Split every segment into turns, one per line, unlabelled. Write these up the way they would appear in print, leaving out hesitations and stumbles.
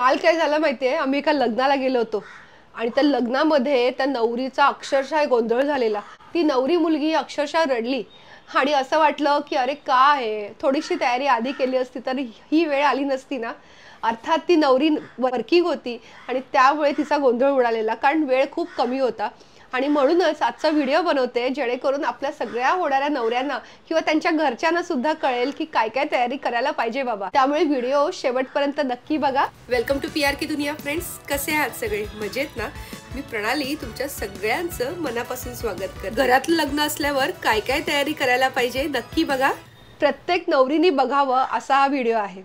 काल काय झालं माहितीये, आम्ही एका लग्नाला गेलो होतो आणि त्या लग्नामध्ये त्या नवरीचा अक्षरशः गोंधळ झालेला. ती नवरी मुलगी अक्षरशः रडली आणि असं वाटलं की अरे काय, थोडीशी तयारी आधी केली असती तर ही वेळ आली नसती ना. अर्थात ती नवरी वर्किंग होती आणि त्यामुळे तिचा गोंधळ उडालेला, कारण वेळ खूप कमी होता. आणि म्हणूनच आजचा व्हिडिओ बनवते, जेणेकरून आपल्या सगळ्या होणाऱ्या नवऱ्यांना किंवा त्यांच्या घरच्यांना सुद्धा कळेल की काय काय तयारी करायला पाहिजे बाबा. त्यामुळे व्हिडिओ शेवटपर्यंत नक्की बघा. वेलकम टू पीआर की दुनिया. फ्रेंड्स, कसे आहात सगळे? मजेत ना? मी प्रणाली तुमच्या सगळ्यांचं मनापासून स्वागत करते. घरातलं लग्न असल्यावर काय काय तयारी करायला पाहिजे नक्की बघा. प्रत्येक नवरीने बघावं असा हा व्हिडिओ आहे.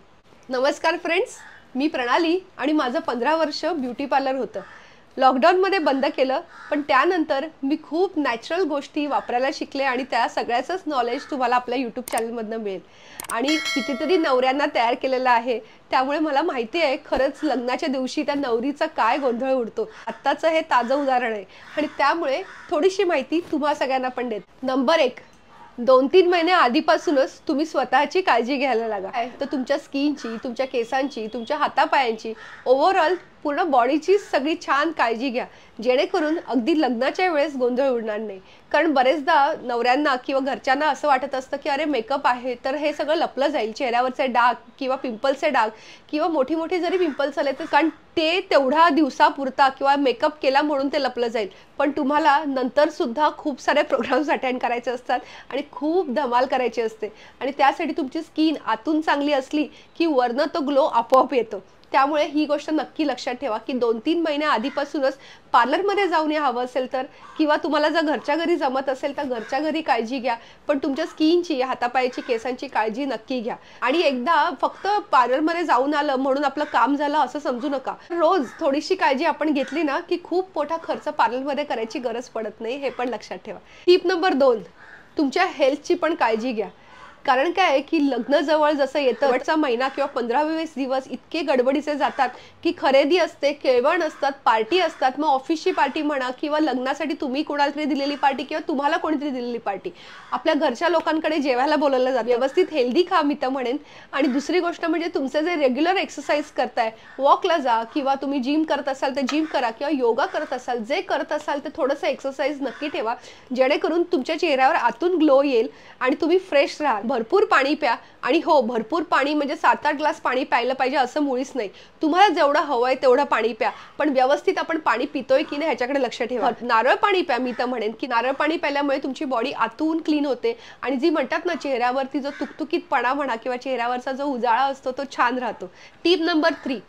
नमस्कार फ्रेंड्स, मी प्रणाली आणि माझं 15 वर्ष ब्युटी पार्लर होतं. लॉकडाऊनमध्ये बंद केलं, पण त्यानंतर मी खूप नॅचरल गोष्टी वापरायला शिकले आणि त्या सगळ्याचंच नॉलेज तुम्हाला आपल्या यूट्यूब चॅनलमधनं मिळेल. आणि कितीतरी नवऱ्यांना तयार केलेलं आहे, त्यामुळे मला माहिती आहे खरंच लग्नाच्या दिवशी त्या नवरीचा काय गोंधळ उडतो. आत्ताचं हे ताजं उदाहरण आहे आणि त्यामुळे थोडीशी माहिती तुम्हा सगळ्यांना पण देते. नंबर 1, 2-3 महिने आधीपासूनच तुम्ही स्वतःची काळजी घ्यायला लागा. तर तुमच्या स्किनची, तुमच्या केसांची, तुमच्या हातापायांची, ओव्हरऑल पूर्ण बॉडीची सगळी छान काळजी घ्या, जेणेकरून अगदी लग्नाच्या वेळेस गोंधळ उडणार नाही. कारण बरेचदा नवऱ्यांना किंवा घरच्यांना असं वाटत असतं की अरे मेकअप आहे तर हे सगळं लपलं जाईल, चेहऱ्यावरचे डाग किंवा पिंपल्सचे डाग किंवा मोठी मोठी जरी पिंपल्स आले तर कारण ते तेवढा दिवसापुरता किंवा मेकअप केला म्हणून ते लपलं जाईल. पण तुम्हाला नंतर सुद्धा खूप सारे प्रोग्राम्स अटेंड करायचे असतात आणि खूप धमाल करायची असते. आणि त्यासाठी तुमची स्किन आतून चांगली असली की वरनं तो ग्लो आपोआप येतो. त्यामुळे ही गोष्ट नक्की लक्षात ठेवा की 2-3 महिन्या आधीपासूनच पार्लरमध्ये जाऊन या हवं असेल तर, किंवा तुम्हाला जर घरच्या घरी जमत असेल तर घरच्या घरी काळजी घ्या, पण तुमच्या स्किनची, हातापायाची, केसांची काळजी नक्की घ्या. आणि एकदा फक्त पार्लरमध्ये जाऊन आलं म्हणून आपलं काम झालं असं समजू नका. रोज थोडीशी काळजी आपण घेतली ना की खूप मोठा खर्च पार्लरमध्ये करायची गरज पडत नाही, हे पण लक्षात ठेवा. टिप नंबर 2, तुमच्या हेल्थची पण काळजी घ्या. कारण काय आहे की लग्न जवळ जसं येतं, शेवटचा महिना किंवा 15-20 दिवस इतके गडबडीचे जातात की खरेदी असते, केळवण असतात, पार्टी असतात. मग ऑफिसची पार्टी म्हणा किंवा लग्नासाठी तुम्ही कोणाला तरी दिलेली पार्टी किंवा तुम्हाला कोणीतरी दिलेली पार्टी, आपल्या घरच्या लोकांकडे जेवायला बोलावलं जातं. व्यवस्थित हेल्दी खा मी तर म्हणेन. आणि दुसरी गोष्ट म्हणजे तुमचे जे रेग्युलर एक्सरसाइज करताय, वॉकला जा किंवा तुम्ही जिम करत असाल तर जिम करा किंवा योगा करत असाल, जे करत असाल ते थोडंसं एक्सरसाइज नक्की ठेवा, जेणेकरून तुमच्या चेहऱ्यावर आतून ग्लो येईल आणि तुम्ही फ्रेश राहा. भरपूर पाणी प्या. आणि हो, भरपूर पाणी म्हणजे 7-8 ग्लास पाणी प्यायला पाहिजे असं मुळीच नाही. तुम्हाला जेवढं हवंय तेवढं पाणी प्या, पण व्यवस्थित आपण पाणी पितोय की नाही ह्याच्याकडे लक्ष ठेवा. नारळ पाणी प्या. मी तर म्हणेन की नारळ पाणी प्यायल्यामुळे तुमची बॉडी आतून क्लीन होते आणि जी म्हणतात ना चेहऱ्यावरती जो तुकतुकीतपणा म्हणा किंवा चेहऱ्यावरचा जो उजाळा असतो तो छान राहतो. टिप नंबर 3,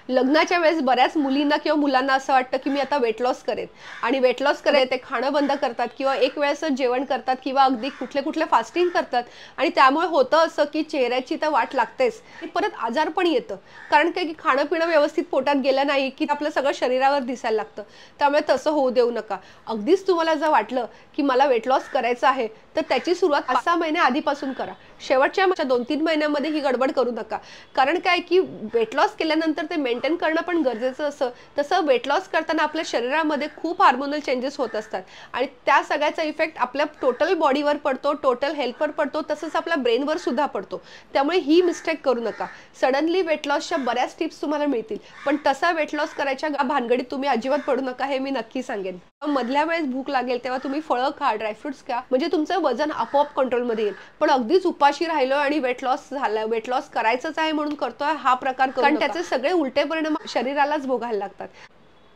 लग्नाच्या वेळेस बऱ्याच मुलींना किंवा मुलांना असं वाटतं की मी आता वेट लॉस करेन आणि वेट लॉस करेल ते खाणं बंद करतात किंवा एक वेळेसच जेवण करतात किंवा अगदी कुठले फास्टिंग करतात. आणि त्यामुळे होतं असं की चेहऱ्याची तर वाट लागतेच, परत आजार पण येतं. कारण काय की खाणं पिणं व्यवस्थित पोटात गेलं नाही की आपलं सगळं शरीरावर दिसायला लागतं. त्यामुळे तसं होऊ देऊ नका. अगदीच तुम्हाला जर वाटलं की मला वेट लॉस करायचं आहे तर त्याची सुरुवात 5-6 महिन्या आधीपासून करा. शेवटच्या 2-3 महिन्यामध्ये ही गडबड करू नका. कारण काय की वेट लॉस केल्यानंतर ते मेंटेन करणं पण गरजेचं असतं. तसं वेट लॉस करताना आपल्या शरीरामध्ये खूप हार्मोनल चेंजेस होत असतात आणि त्या सगळ्याचा इफेक्ट आपल्या टोटल बॉडीवर पडतो, टोटल हेल्थवर पडतो, तसंच आपल्या ब्रेनवर सुद्धा पडतो. त्यामुळे ही मिस्टेक करू नका. सडनली वेट लॉसच्या बऱ्याच टिप्स तुम्हाला मिळतील, पण तसा वेट लॉस करायच्या भानगडीत तुम्ही अजिबात पडू नका, हे मी नक्की सांगेन. मधल्या वेळेस भूक लागेल तेव्हा तुम्ही फळं खा, ड्रायफ्रुट्स खा, म्हणजे तुमचं वजन आपोआप कंट्रोलमध्ये येईल. पण अगदीच उपाशी राहिलो आणि वेट लॉस झालं, वेट लॉस करायचंच आहे म्हणून करतोय हा प्रकार करू नका, कारण त्याचे सगळे उलटे परिणाम शरीरालाच भोगायला लागतात.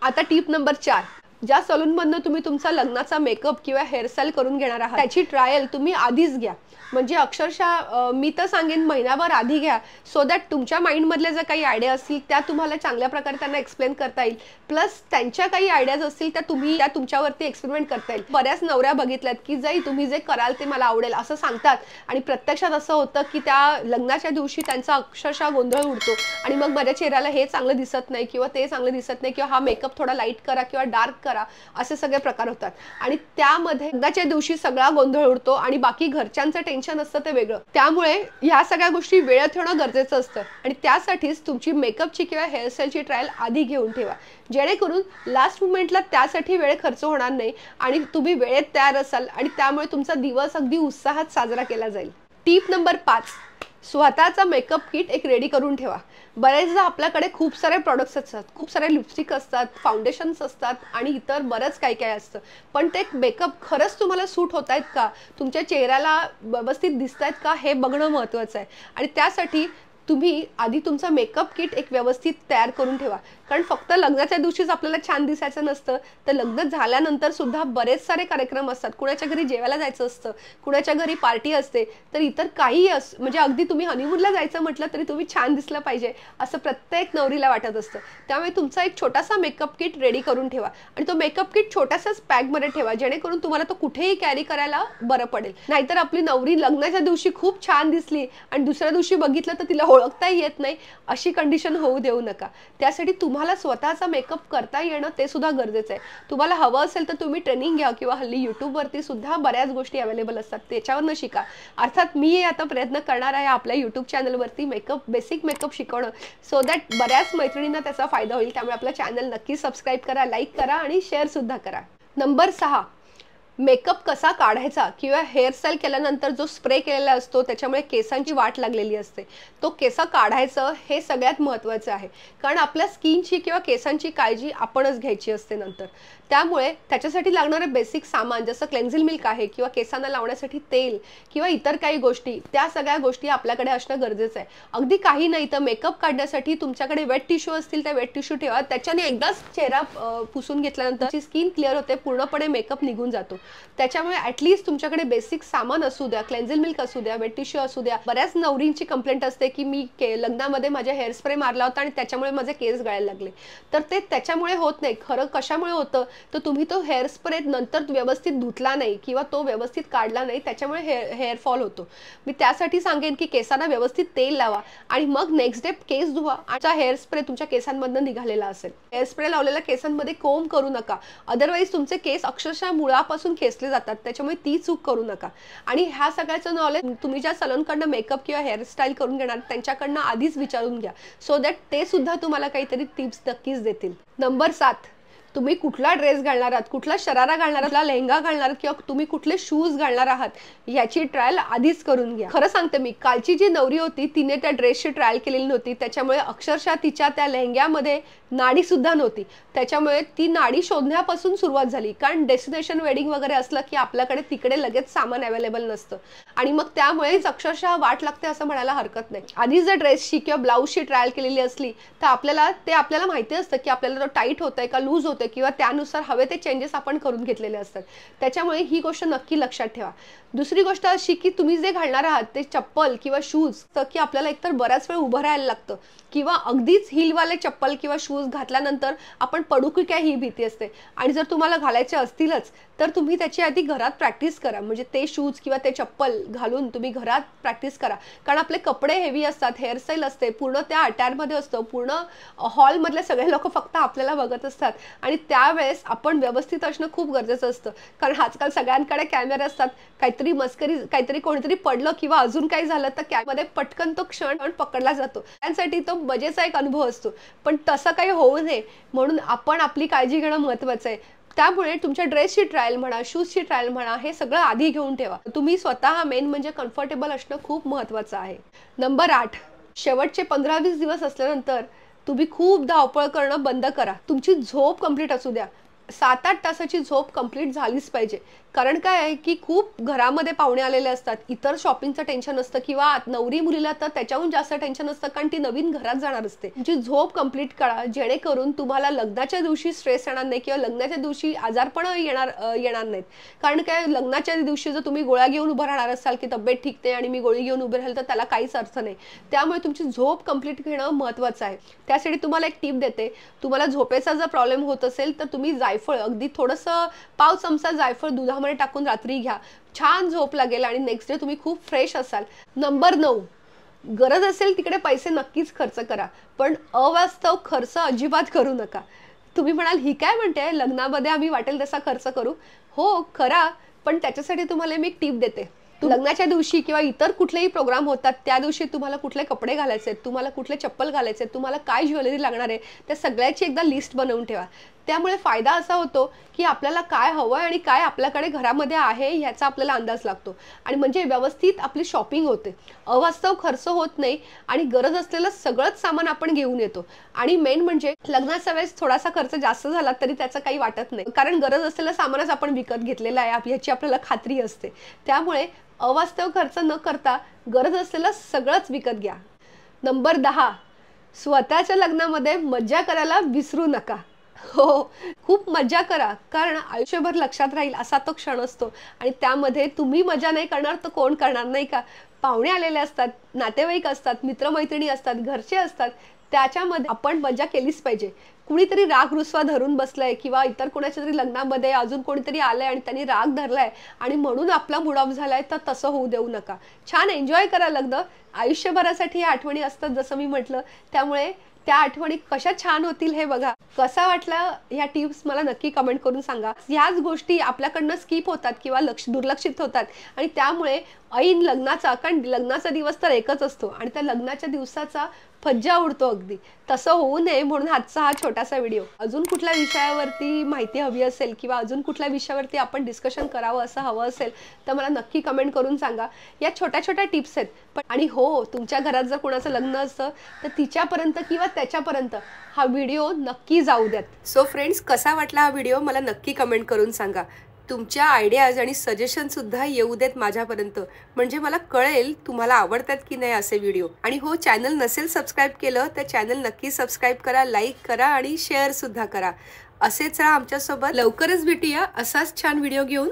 आता टिप नंबर 4, ज्या सलूनमधनं तुम्ही तुमचा लग्नाचा मेकअप किंवा हेअरस्टाईल करून घेणार आहात त्याची ट्रायल तुम्ही आधीच घ्या. म्हणजे अक्षरशः मी तर सांगेन महिनाभर आधी घ्या, सो दॅट तुमच्या माइंडमधल्या ज्या काही आयडिया असतील त्या तुम्हाला चांगल्या प्रकारे त्यांना एक्सप्लेन करता येईल. प्लस त्यांच्या काही आयडियाज असतील त्या तुम्ही त्या तुमच्यावरती एक्सपेरिमेंट करता येईल. बऱ्याच नवऱ्या बघितल्यात की जाई तुम्ही जे कराल ते मला आवडेल असं सांगतात आणि प्रत्यक्षात असं होतं की त्या लग्नाच्या दिवशी त्यांचा अक्षरशः गोंधळ उडतो आणि मग माझ्या चेहऱ्याला हे चांगलं दिसत नाही किंवा ते चांगलं दिसत नाही किंवा हा मेकअप थोडा लाईट करा किंवा डार्क करा, असे सगळे प्रकार होतात. आणि त्यामध्ये लग्नाच्या दिवशी सगळा गोंधळ उडतो आणि बाकी घरच्यांचं टेन्शन असतं ते वेगळं. त्यामुळे ह्या सगळ्या गोष्टी वेळेत होणं गरजेचं असतं आणि त्यासाठीच तुमची मेकअपची किंवा हेअरस्टाईलची ट्रायल आधी घेऊन ठेवा, जेणेकरून लास्ट मोमेंटला त्यासाठी वेळ खर्च होणार नाही आणि तुम्ही वेळेत तयार असाल आणि त्यामुळे तुमचा दिवस अगदी उत्साहात साजरा केला जाईल. टिप नंबर 5, स्वतःचा मेकअप किट एक रेडी करून ठेवा. बरेचदा आपल्याकडे खूप सारे प्रॉडक्ट्स असतात, खूप सारे लिपस्टिक असतात, फाउंडेशन्स असतात आणि इतर बरंच काही काय असतं. पण ते मेकअप खरंच तुम्हाला सूट होत आहेत का, तुमच्या चेहऱ्याला व्यवस्थित दिसत आहेत का, हे बघणं महत्त्वाचं आहे. आणि त्यासाठी तुम्ही आधी तुमचा मेकअप किट एक व्यवस्थित तयार करून ठेवा. कारण फक्त लग्नाच्या दिवशीच आपल्याला छान दिसायचं नसतं, तर लग्न झाल्यानंतर सुद्धा बरेच सारे कार्यक्रम असतात. कुणाच्या घरी जेवायला जायचं असतं, कुणाच्या घरी पार्टी असते, तर इतर काही म्हणजे अगदी तुम्ही हनीमूनला जायचं म्हटलं तरी तुम्ही छान दिसलं पाहिजे असं प्रत्येक नवरीला वाटत असतं. त्यामुळे तुमचा एक छोटासा मेकअप किट रेडी करून ठेवा आणि तो मेकअप किट छोट्याशाच बॅगमध्ये ठेवा, जेणेकरून तुम्हाला तो कुठेही कॅरी करायला बरं पडेल. नाहीतर आपली नवरी लग्नाच्या दिवशी खूप छान दिसली आणि दुसऱ्या दिवशी बघितलं तर तिला ओळखताही येत नाही, अशी कंडिशन होऊ देऊ नका. त्यासाठी तुम्हाला स्वतःचा मेकअप करता येणं ते सुद्धा गरजेचं आहे. तुम्हाला हवं असेल तर तुम्ही ट्रेनिंग घ्या किंवा हल्ली यूट्यूबवरती सुद्धा बऱ्याच गोष्टी अवेलेबल असतात, त्याच्यावरनं शिका. अर्थात मी आता प्रयत्न करणार आहे आपल्या यूट्यूब चॅनलवरती बेसिक मेकअप शिकवणं, सो दॅट बऱ्याच मैत्रिणींना त्याचा फायदा होईल. त्यामुळे आपलं चॅनल नक्की सबस्क्राईब करा, लाईक करा आणि शेअर सुद्धा करा. नंबर 6, मेकअप कसा काढायचा किंवा हेअरस्टाईल केल्यानंतर जो स्प्रे केलेला असतो त्याच्यामुळे केसांची वाट लागलेली असते, तो कसा काढायचं हे सगळ्यात महत्त्वाचं आहे. कारण आपल्या स्किनची किंवा केसांची काळजी आपणच घ्यायची असते नंतर. त्यामुळे त्याच्यासाठी लागणारे बेसिक सामान जसं क्लेन्झिंग मिल्क आहे किंवा केसांना लावण्यासाठी तेल किंवा इतर काही गोष्टी, त्या सगळ्या गोष्टी आपल्याकडे असणं गरजेचं आहे. अगदी काही नाही तर मेकअप काढण्यासाठी तुमच्याकडे वेट टिश्यू असतील तर वेट टिश्यू ठेवा. त्याच्याने एकदाच चेहरा पुसून घेतल्यानंतर स्किन क्लिअर होते, पूर्णपणे मेकअप निघून जातो. त्याच्यामुळे ॲटलिस्ट तुमच्याकडे बेसिक सामान असू द्या, क्लेन्झिंग मिल्क असू द्या, वेट टिश्यू असू द्या. बऱ्याच नवरींची कंप्लेंट असते की मी लग्नामध्ये माझ्या हेअर स्प्रे मारला होता आणि त्याच्यामुळे माझे केस गळायला लागले. तर ते त्याच्यामुळे होत नाही. खरं कशामुळे होतं तर तुम्ही तो हेअर स्प्रे नंतर व्यवस्थित धुतला नाही किंवा तो व्यवस्थित काढला नाही, त्याच्यामुळे हेअर फॉल होतो. मी त्यासाठी सांगेन की केसांना व्यवस्थित तेल लावा आणि मग नेक्स्ट डे केस धुवा आणि हेअर स्प्रे तुमच्या केसांमधून निघालेला असेल. हेअर स्प्रे लावलेल्या केसांमध्ये कोंब करू नका, अदरवाईज तुमचे केस अक्षरशः मुळापासून खेचले जातात. त्याच्यामुळे ती चूक करू नका. आणि ह्या सगळ्याचं नॉलेज तुम्ही ज्या सलूनकडनं मेकअप किंवा हेअरस्टाईल करून घेणार त्यांच्याकडनं आधीच विचारून घ्या, सो दॅट ते सुद्धा तुम्हाला काहीतरी टिप्स नक्कीच देतील. नंबर 7, तुम्ही कुठला ड्रेस घालणार आहात, कुठला शरारा घालणार आहात, लेहंगा घालणार आहात किंवा तुम्ही कुठले शूज घालणार आहात याची ट्रायल आधीच करून घ्या. खरं सांगते मी, कालची जी नवरी होती तिने त्या ड्रेसची ट्रायल केलेली नव्हती, त्याच्यामुळे अक्षरशः तिच्या त्या लेहंग्यामध्ये नाडी सुद्धा नव्हती. त्याच्यामुळे ती नाडी शोधण्यापासून सुरुवात झाली. कारण डेस्टिनेशन वेडिंग वगैरे असलं की आपल्याकडे तिकडे लगेच सामान अवेलेबल नसतं आणि मग त्यामुळेच अक्षरशः वाट लागते असं म्हणायला हरकत नाही. आधी जर ड्रेसची किंवा ब्लाऊजची ट्रायल केलेली असली तर आपल्याला माहिती असतं की आपल्याला तो टाईट होतोय का लूज होतोय किंवा त्यानुसार हवे ते चेंजेस आपण करून घेतलेले असतात. त्याच्यामुळे ही गोष्ट नक्की लक्षात ठेवा. दुसरी गोष्ट अशी की तुम्ही जे घालणार आहात ते चप्पल किंवा शूज, तर की आपल्याला एकतर बराच वेळ उभं राहायला लागतं किंवा अगदीच हिलवाले चप्पल किंवा शूज घातल्यानंतर आपण पडू की काय ही भीती असते. आणि जर तुम्हाला घालायचे असतीलच तर तुम्ही त्याची आधी घरात प्रॅक्टिस करा. म्हणजे ते शूज किंवा ते चप्पल घालून तुम्ही घरात प्रॅक्टिस करा. कारण आपले कपडे हेवी असतात, हेअरस्टाईल असते, पूर्ण त्या अटॅरमध्ये असतं, पूर्ण हॉलमधले सगळे लोक फक्त आपल्याला बघत असतात आणि त्यावेळेस आपण व्यवस्थित असणं खूप गरजेचं असतं. कारण आजकाल सगळ्यांकडे कॅमेरे असतात. काहीतरी कोणीतरी पडलं किंवा अजून काही झालं तर कॅमेरामध्ये पटकन तो क्षण पकडला जातो. त्यांसाठी तो मजेचा एक अनुभव असतो. पण तसं काही होऊ नये म्हणून आपण आपली काळजी घेणं महत्त्वाचं आहे. त्यामुळे तुमच्या ड्रेसची ट्रायल म्हणा, शूजची ट्रायल म्हणा, हे सगळं आधी घेऊन ठेवा. तुम्ही स्वतः मेन म्हणजे कम्फर्टेबल असणं खूप महत्त्वाचं आहे. नंबर 8, शेवटचे 15-20 दिवस असल्यानंतर तुम्ही खूप धावपळ करणं बंद करा. तुमची झोप कंप्लीट असू द्या. 7-8 तासाची झोप कंप्लीट झालीच पाहिजे. कारण काय आहे की खूप घरामध्ये पाहुणे आलेले असतात, इतर शॉपिंगचं टेन्शन असतं किंवा नवरी मुलीला तर त्याच्याहून जास्त टेन्शन असतं कारण ती नवीन घरात जाणार असते. तुमची झोप कंप्लीट करा, जेणेकरून तुम्हाला लग्नाच्या दिवशी स्ट्रेस येणार नाही किंवा लग्नाच्या दिवशी आजारपण येणार नाहीत. कारण काय, लग्नाच्या दिवशी जर तुम्ही गोळ्या घेऊन उभं राहणार असाल की तब्येत ठीक नाही आणि मी गोळी घेऊन उभे राहील तर त्याला काहीच अर्थ नाही. त्यामुळे तुमची झोप कंप्लीट घेणं महत्त्वाचं आहे. त्यासाठी तुम्हाला एक टिप देते. तुम्हाला झोपेचा जर प्रॉब्लेम होत असेल तर तुम्ही जायफळ, अगदी थोडंसं पाव चमचा जायफळ दुधामध्ये टाकून रात्री घ्या. छान झोप लागेल आणि नेक्स्ट डे तुम्ही खूप फ्रेश असाल. नंबर 9, गरज असेल तिकडे पैसे नक्कीच खर्च करा, पण अवास्तव खर्च अजिबात करू नका. तुम्ही म्हणाल ही काय म्हणते, लग्नामध्ये आम्ही वाटेल तसा खर्च करू. हो करा, पण त्याच्यासाठी तुम्हाला मी एक टिप देते. लग्नाच्या दिवशी किंवा इतर कुठलेही प्रोग्राम होतात त्या दिवशी तुम्हाला कुठले कपडे घालायचे आहेत, तुम्हाला कुठले चप्पल घालायचे आहेत, तुम्हाला काय ज्वेलरी लागणार आहे, त्या सगळ्याची एकदा लिस्ट बनवून ठेवा. त्यामुळे फायदा असा होतो की आपल्याला काय हवंय आणि काय आपल्याकडे घरामध्ये आहे ह्याचा आपल्याला अंदाज लागतो आणि म्हणजे व्यवस्थित आपली शॉपिंग होते, अवास्तव खर्च होत नाही आणि गरज असलेलं सगळंच सामान आपण घेऊन येतो. आणि मेन म्हणजे लग्नाच्या वेळेस थोडासा खर्च जास्त झाला तरी त्याचं काही वाटत नाही, कारण गरज असलेलं सामानच आपण विकत घेतलेलं आहे याची आपल्याला खात्री असते. त्यामुळे अवास्तव खर्च न करता गरज असलेलं सगळंच विकत घ्या. नंबर 10, स्वतःच्या लग्नामध्ये मज्जा करायला विसरू नका. हो, खूप मज्जा करा, कारण आयुष्यभर लक्षात राहील असा तो क्षण असतो आणि त्यामध्ये तुम्ही मजा नाही करणार तर कोण करणार, नाही का? पाहुणे आलेले असतात, नातेवाईक असतात, मित्रमैत्रिणी असतात, घरचे असतात, त्याच्यामध्ये आपण मजा केलीच पाहिजे. कुणीतरी राग रुसवा धरून बसलाय किंवा इतर कोणाच्या तरी लग्नामध्ये अजून कोणीतरी आलंय आणि त्यांनी राग धरलाय आणि म्हणून आपला मूड ऑफ झालाय, तर तसं होऊ देऊ नका. छान एन्जॉय करा लग्न. आयुष्यभरासाठी या आठवणी असतात जसं मी म्हटलं, त्यामुळे त्या आठवणी कशा छान होतील हे बघा. कसा वाटला ह्या टिप्स मला नक्की कमेंट करून सांगा. ह्याच गोष्टी आपल्याकडनं स्किप होतात किंवा दुर्लक्षित होतात आणि त्यामुळे ऐन लग्नाचा, कारण लग्नाचा दिवस तर एकच असतो आणि त्या लग्नाच्या दिवसाचा फज्जा उडतो अगदी, तसं होऊ नये म्हणून आजचा हा छोटासा व्हिडिओ. अजून कुठल्या विषयावरती माहिती हवी असेल किंवा अजून कुठल्या विषयावरती आपण डिस्कशन करावं असं हवं असेल तर मला नक्की कमेंट करून सांगा. या छोट्या छोट्या टिप्स आहेत पण, आणि हो, तुमच्या घरात जर कोणाचं लग्न असतं तर तिच्यापर्यंत किंवा त्याच्यापर्यंत हा व्हिडिओ नक्की जाऊ द्यात. सो फ्रेंड्स, कसा वाटला हा व्हिडिओ मला नक्की कमेंट करून सांगा. तुमच्या आयडियाज आणि सजेशनसुद्धा येऊ देत माझ्यापर्यंत, म्हणजे मला कळेल तुम्हाला आवडतात की नाही असे व्हिडिओ. आणि हो, चॅनल नसेल सबस्क्राईब केलं तर चॅनल नक्की सबस्क्राईब करा, लाईक करा आणि शेअरसुद्धा करा. असेच राहा आमच्यासोबत. लवकरच भेटूया असाच छान व्हिडिओ घेऊन.